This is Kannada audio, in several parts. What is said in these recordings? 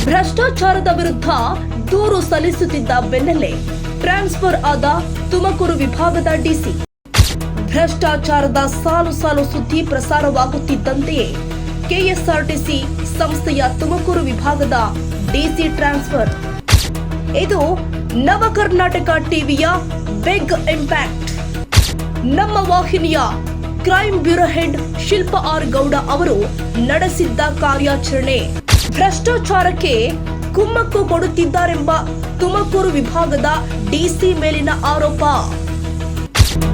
ಭ್ರಷ್ಟಾಚಾರದ ವಿರುದ್ಧ ದೂರು ಸಲ್ಲಿಸುತ್ತಿದ್ದ ಬೆನ್ನಲ್ಲೇ ಟ್ರಾನ್ಸ್ಫರ್ ಆದ ತುಮಕೂರು ವಿಭಾಗದ ಡಿಸಿ. ಭ್ರಷ್ಟಾಚಾರದ ಸಾಲು ಸಾಲು ಸುದ್ದಿ ಪ್ರಸಾರವಾಗುತ್ತಿದ್ದಂತೆಯೇ ಕೆಎಸ್ಆರ್ಟಿಸಿ ಸಂಸ್ಥೆಯ ತುಮಕೂರು ವಿಭಾಗದ ಡಿಸಿ ಟ್ರಾನ್ಸ್ಫರ್. ಇದು ನವ ಕರ್ನಾಟಕ ಟಿವಿಯ ಬಿಗ್ ಇಂಪ್ಯಾಕ್ಟ್. ನಮ್ಮ ವಾಹಿನಿಯ crime bureau head Shilpa R Gowda ಅವರು ನಡೆಸಿದ್ದ ಕಾರ್ಯಾಚರಣೆ. ಭ್ರಷ್ಟಾಚಾರಕ್ಕೆ ಕುಮ್ಮಕ್ಕು ಕೊಡುತ್ತಿದ್ದಾರೆಂಬ ತುಮಕೂರು ವಿಭಾಗದ ಡಿಸಿ ಮೇಲಿನ ಆರೋಪ.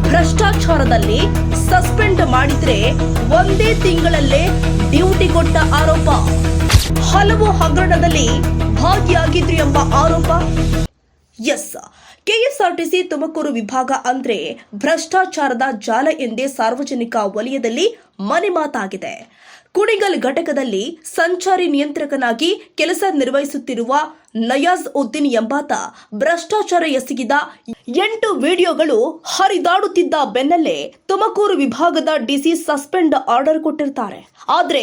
ಭ್ರಷ್ಟಾಚಾರದಲ್ಲಿ ಸಸ್ಪೆಂಡ್ ಮಾಡಿದ್ರೆ ಒಂದೇ ತಿಂಗಳಲ್ಲೇ ಡ್ಯೂಟಿ ಕೊಟ್ಟ ಆರೋಪ. ಹಲವು ಹಗರಣದಲ್ಲಿ ಭಾಗಿಯಾಗಿದ್ರು ಎಂಬ ಆರೋಪ. ಎಸ್, ಕೆಎಸ್ಆರ್ಟಿಸಿ ತುಮಕೂರು ವಿಭಾಗ ಅಂದ್ರೆ ಭ್ರಷ್ಟಾಚಾರದ ಜಾಲ ಎಂದೇ ಸಾರ್ವಜನಿಕ ವಲಯದಲ್ಲಿ ಮನೆ ಮಾತಾಗಿದೆ. ಕುಣಿಗಲ್ ಘಟಕದಲ್ಲಿ ಸಂಚಾರಿ ನಿಯಂತ್ರಕನಾಗಿ ಕೆಲಸ ನಿರ್ವಹಿಸುತ್ತಿರುವ ನಯಾಜ್ ಉದ್ದೀನ್ ಎಂಬಾತ ಭ್ರಷ್ಟಾಚಾರ ಎಸಗಿದ 8 ವಿಡಿಯೋಗಳು ಹರಿದಾಡುತ್ತಿದ್ದ ಬೆನ್ನಲ್ಲೇ ತುಮಕೂರು ವಿಭಾಗದ ಡಿಸಿ ಸಸ್ಪೆಂಡ್ ಆರ್ಡರ್ ಕೊಟ್ಟಿರ್ತಾರೆ. ಆದ್ರೆ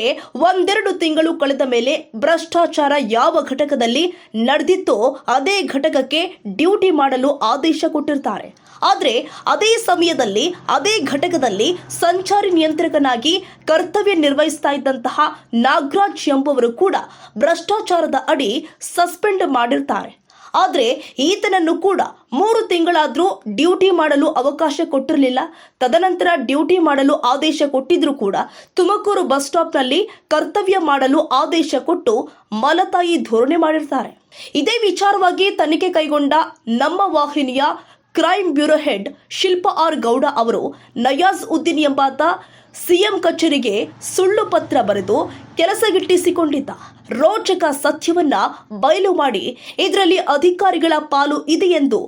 ಒಂದೆರಡು ತಿಂಗಳು ಕಳೆದ ಮೇಲೆ ಭ್ರಷ್ಟಾಚಾರ ಯಾವ ಘಟಕದಲ್ಲಿ ನಡೆದಿತ್ತೋ ಅದೇ ಘಟಕಕ್ಕೆ ಡ್ಯೂಟಿ ಮಾಡಲು ಆದೇಶ ಕೊಟ್ಟಿರ್ತಾರೆ. ಆದ್ರೆ ಅದೇ ಸಮಯದಲ್ಲಿ ಅದೇ ಘಟಕದಲ್ಲಿ ಸಂಚಾರಿ ನಿಯಂತ್ರಕನಾಗಿ ಕರ್ತವ್ಯ ನಿರ್ವಹಿಸ್ತಾ ಇದ್ದಂತಹ ನಾಗರಾಜ್ ಎಂಬುವರು ಕೂಡ ಭ್ರಷ್ಟಾಚಾರದ ಅಡಿ ಸಸ್ಪೆಂಡ್ ಮಾಡಿರ್ತಾರೆ. ಆದ್ರೆ ಈತನನ್ನು ಕೂಡ 3 ತಿಂಗಳಾದ್ರೂ ಡ್ಯೂಟಿ ಮಾಡಲು ಅವಕಾಶ ಕೊಟ್ಟಿರಲಿಲ್ಲ. ತದನಂತರ ಡ್ಯೂಟಿ ಮಾಡಲು ಆದೇಶ ಕೊಟ್ಟಿದ್ರು ಕೂಡ ತುಮಕೂರು ಬಸ್ ಸ್ಟಾಪ್ನಲ್ಲಿ ಕರ್ತವ್ಯ ಮಾಡಲು ಆದೇಶ ಕೊಟ್ಟು ಮಲತಾಯಿ ಧೋರಣೆ ಮಾಡಿರ್ತಾರೆ. ಇದೇ ವಿಚಾರವಾಗಿ ತನಿಖೆ ಕೈಗೊಂಡ ನಮ್ಮ ವಾಹಿನಿಯ crime bureau head Shilpa R Gowda ಅವರು ನಯಾಜ್ ಉದ್ದೀನ್ ಎಂಬಾತ ಸಿಎಂ ಕಚೇರಿಗೆ ಸುಳ್ಳು ಪತ್ರ ಬರೆದು ಕೆಲಸಗಿಟ್ಟಿಸಿಕೊಂಡಿದ್ದ ರೋಚಕ ಸತ್ಯವನ್ನ ಬಯಲು ಮಾಡಿ ಇದರಲ್ಲಿ ಅಧಿಕಾರಿಗಳ ಪಾಲು ಇದೆ ಎಂದು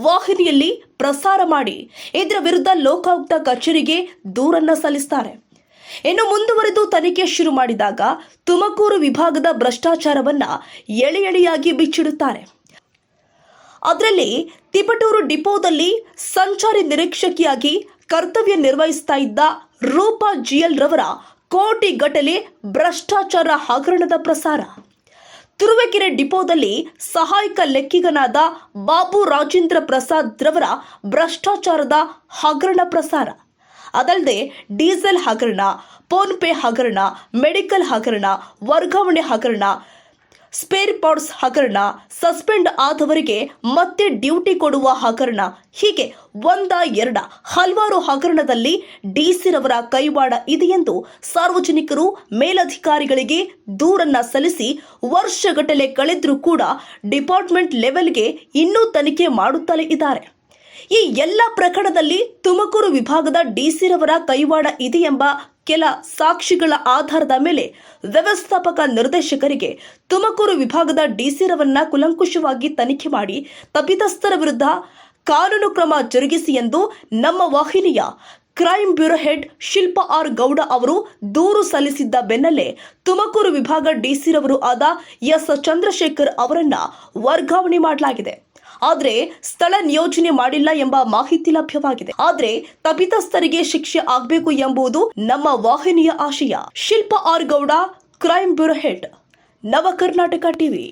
ವಾಹಿನಿಯಲ್ಲಿ ಪ್ರಸಾರ ಮಾಡಿ ಇದರ ವಿರುದ್ಧ ಲೋಕಾಯುಕ್ತ ಕಚೇರಿಗೆ ದೂರನ್ನ ಸಲ್ಲಿಸುತ್ತಾರೆ. ಇನ್ನು ಮುಂದುವರೆದು ತನಿಖೆ ಶುರು ಮಾಡಿದಾಗ ತುಮಕೂರು ವಿಭಾಗದ ಭ್ರಷ್ಟಾಚಾರವನ್ನ ಎಳೆ ಎಳೆಯಾಗಿ ಬಿಚ್ಚಿಡುತ್ತಾರೆ. ಅದರಲ್ಲಿ ತಿಪಟೂರು ಡಿಪೋದಲ್ಲಿ ಸಂಚಾರಿ ನಿರೀಕ್ಷಕಿಯಾಗಿ ಕರ್ತವ್ಯ ನಿರ್ವಹಿಸ್ತಾ ಇದ್ದ ರೂಪಾ ಜಿಎಲ್ ರವರ ಕೋಟಿಗಟ್ಟಲೆ ಭ್ರಷ್ಟಾಚಾರ ಹಗರಣದ ಪ್ರಸಾರ. ತುರುವೇಕೆರೆ ಡಿಪೋದಲ್ಲಿ ಸಹಾಯಕ ಲೆಕ್ಕಿಗನಾದ ಬಾಬು ರಾಜೇಂದ್ರ ಪ್ರಸಾದ್ ರವರ ಭ್ರಷ್ಟಾಚಾರದ ಹಗರಣ ಪ್ರಸಾರ. ಅದಲ್ಲದೆ ಡೀಸೆಲ್ ಹಗರಣ, ಫೋನ್ ಪೇ ಹಗರಣ, ಮೆಡಿಕಲ್ ಹಗರಣ, ವರ್ಗಾವಣೆ ಹಗರಣ, ಸ್ಪೇರ್ ಪಾರ್ಟ್ಸ್ ಹಗರಣ, ಸಸ್ಪೆಂಡ್ ಆದವರಿಗೆ ಮತ್ತೆ ಡ್ಯೂಟಿ ಕೊಡುವ ಹಗರಣ, ಹೀಗೆ ಎರಡ ಹಲವಾರು ಹಗರಣದಲ್ಲಿ ಡಿಸಿರವರ ಕೈವಾಡ ಇದೆ ಎಂದು ಸಾರ್ವಜನಿಕರು ಮೇಲಧಿಕಾರಿಗಳಿಗೆ ದೂರನ್ನ ಸಲ್ಲಿಸಿ ವರ್ಷಗಟ್ಟಲೆ ಕಳೆದ್ರೂ ಕೂಡ ಡಿಪಾರ್ಟ್ಮೆಂಟ್ ಲೆವೆಲ್ಗೆ ಇನ್ನೂ ತನಿಖೆ ಮಾಡುತ್ತಲೇ ಇದ್ದಾರೆ. ಈ ಎಲ್ಲ ಪ್ರಕರಣದಲ್ಲಿ ತುಮಕೂರು ವಿಭಾಗದ ಡಿಸಿರವರ ಕೈವಾಡ ಇದೆ ಎಂಬ ಕೆಲ ಸಾಕ್ಷಿಗಳ ಆಧಾರದ ಮೇಲೆ ವ್ಯವಸ್ಥಾಪಕ ನಿರ್ದೇಶಕರಿಗೆ ತುಮಕೂರು ವಿಭಾಗದ ಡಿಸಿರವರನ್ನ ಕುಲಂಕುಷವಾಗಿ ತನಿಖೆ ಮಾಡಿ ತಪ್ಪಿತಸ್ಥರ ವಿರುದ್ಧ ಕಾನೂನು ಕ್ರಮ ಜರುಗಿಸಿ ಎಂದು ನಮ್ಮ ವಾಹಿನಿಯ crime bureau head Shilpa R Gowda ಅವರು ದೂರು ಸಲ್ಲಿಸಿದ್ದ ಬೆನ್ನಲ್ಲೇ ತುಮಕೂರು ವಿಭಾಗ ಡಿಸಿರವರು ಆದ ಎಸ್ ಚಂದ್ರಶೇಖರ್ ಅವರನ್ನ ವರ್ಗಾವಣೆ ಮಾಡಲಾಗಿದೆ. ಆದರೆ ಸ್ಥಳ ನಿಯೋಜನೆ ಮಾಡಿಲ್ಲ ಎಂಬ ಮಾಹಿತಿ ಲಭ್ಯವಾಗಿದೆ. ಆದರೆ ತಪ್ಪಿತಸ್ಥರಿಗೆ ಶಿಕ್ಷೆ ಆಗಬೇಕು ಎಂಬುದು ನಮ್ಮ ವಾಹಿನಿಯ ಆಶಯ. Shilpa R Gowda, crime bureau head, Nava Karnataka TV.